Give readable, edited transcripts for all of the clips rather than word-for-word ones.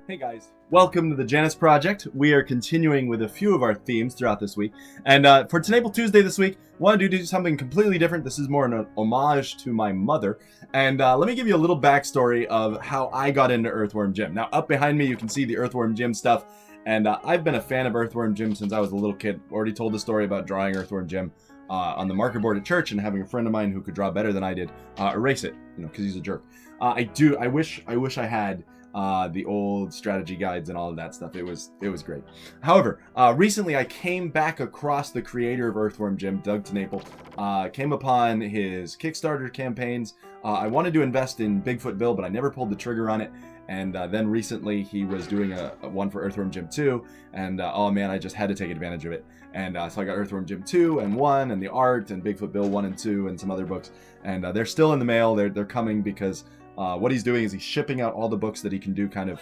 Hey guys, welcome to the Janus Project. We are continuing with a few of our themes throughout this week. And for TenNapel Tuesday this week, I wanted to do something completely different. This is more an homage to my mother. And let me give you a little backstory of how I got into Earthworm Jim. Now, up behind me, you can see the Earthworm Jim stuff. And I've been a fan of Earthworm Jim since I was a little kid. Already told the story about drawing Earthworm Jim on the marker board at church and having a friend of mine who could draw better than I did erase it, because he's a jerk. I wish I had the old strategy guides and all of that stuff. It was great. However, recently I came back across the creator of Earthworm Jim, Doug TenNapel, came upon his Kickstarter campaigns. I wanted to invest in Bigfoot Bill, but I never pulled the trigger on it. And then recently he was doing a one for Earthworm Jim 2, and oh man, I just had to take advantage of it. And so I got Earthworm Jim 2 and 1 and the art and Bigfoot Bill 1 and 2 and some other books. And they're still in the mail. They're coming because what he's doing is he's shipping out all the books that he can do kind of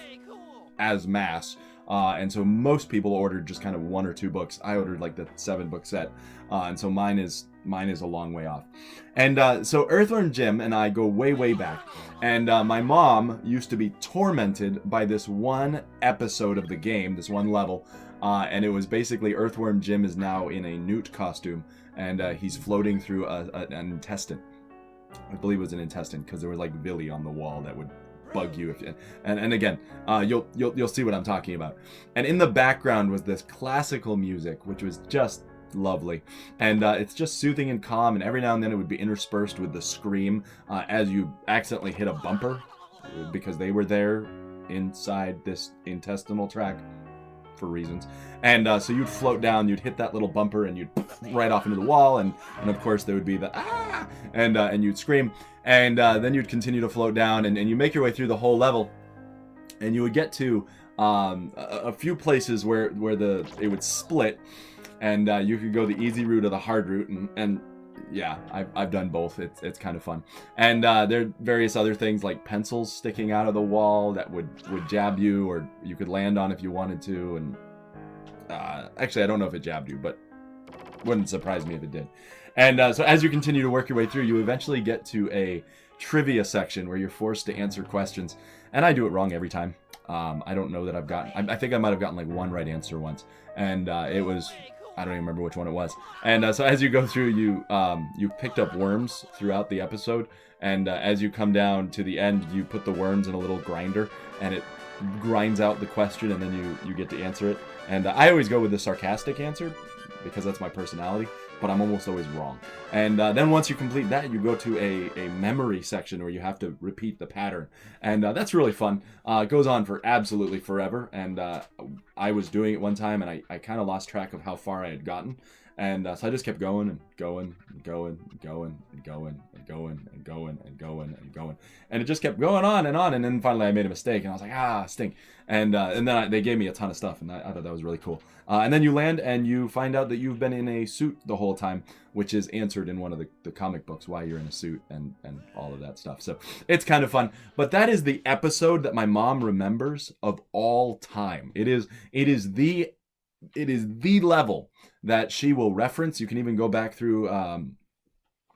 as mass. And so most people ordered just kind of 1 or 2 books. I ordered like the 7-book set. And so mine is a long way off. And so Earthworm Jim and I go way, way back. And my mom used to be tormented by this one episode of the game, this one level. And it was basically Earthworm Jim is now in a Newt costume. And he's floating through an intestine. I believe it was an intestine because there was like villi on the wall that would bug you if you, and again, you'll see what I'm talking about. And in the background was this classical music, which was just lovely, and it's just soothing and calm. And every now and then it would be interspersed with the scream as you accidentally hit a bumper because they were there inside this intestinal tract for reasons. And so you'd float down, you'd hit that little bumper, and you'd right off into the wall, and of course there would be the ah, and you'd scream, and then you'd continue to float down, and you make your way through the whole level, and you would get to a few places where it would split, and you could go the easy route or the hard route, and yeah, I've done both. It's kind of fun. And there are various other things like pencils sticking out of the wall that would jab you, or you could land on if you wanted to. And actually, I don't know if it jabbed you, but wouldn't surprise me if it did. And so as you continue to work your way through, you eventually get to a trivia section where you're forced to answer questions. And I do it wrong every time. I don't know that I've gotten... I think I might have gotten like 1 right answer once. And it was... I don't even remember which one it was. And so as you go through, you picked up worms throughout the episode. And as you come down to the end, you put the worms in a little grinder, and it grinds out the question, and then you get to answer it. And I always go with the sarcastic answer because that's my personality, but I'm almost always wrong. And then once you complete that, you go to a memory section where you have to repeat the pattern. And that's really fun. It goes on for absolutely forever. And I was doing it one time, and I kind of lost track of how far I had gotten. And so I just kept going and going and going and going and going and going and going and going and going. And it just kept going on. And then finally I made a mistake, and I was like, stink. And then they gave me a ton of stuff, and I thought that was really cool. And then you land, and you find out that you've been in a suit the whole time, which is answered in one of the comic books, why you're in a suit and all of that stuff. So it's kind of fun. But that is the episode that my mom remembers of all time. It is the level that she will reference. You can even go back through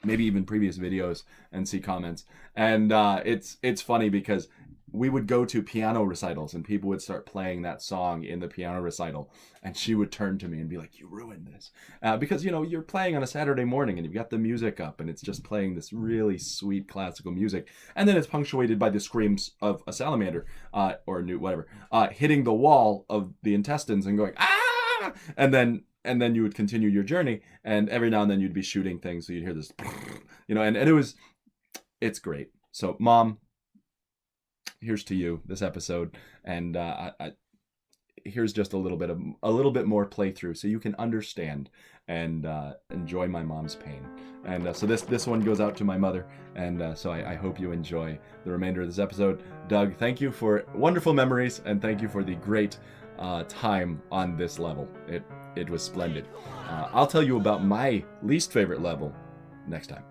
maybe even previous videos and see comments. And it's funny because we would go to piano recitals and people would start playing that song in the piano recital, and she would turn to me and be like, "You ruined this," because you're playing on a Saturday morning and you've got the music up and it's just playing this really sweet classical music, and then it's punctuated by the screams of a salamander or a newt, whatever, hitting the wall of the intestines and going ah, and then you would continue your journey, and every now and then you'd be shooting things, so you'd hear this, and it's great. So Mom, here's to you this episode, and here's just a little bit more playthrough so you can understand and enjoy my mom's pain. And so this one goes out to my mother, and so I hope you enjoy the remainder of this episode. Doug, thank you for wonderful memories, and thank you for the great time on this level. It was splendid. I'll tell you about my least favorite level next time.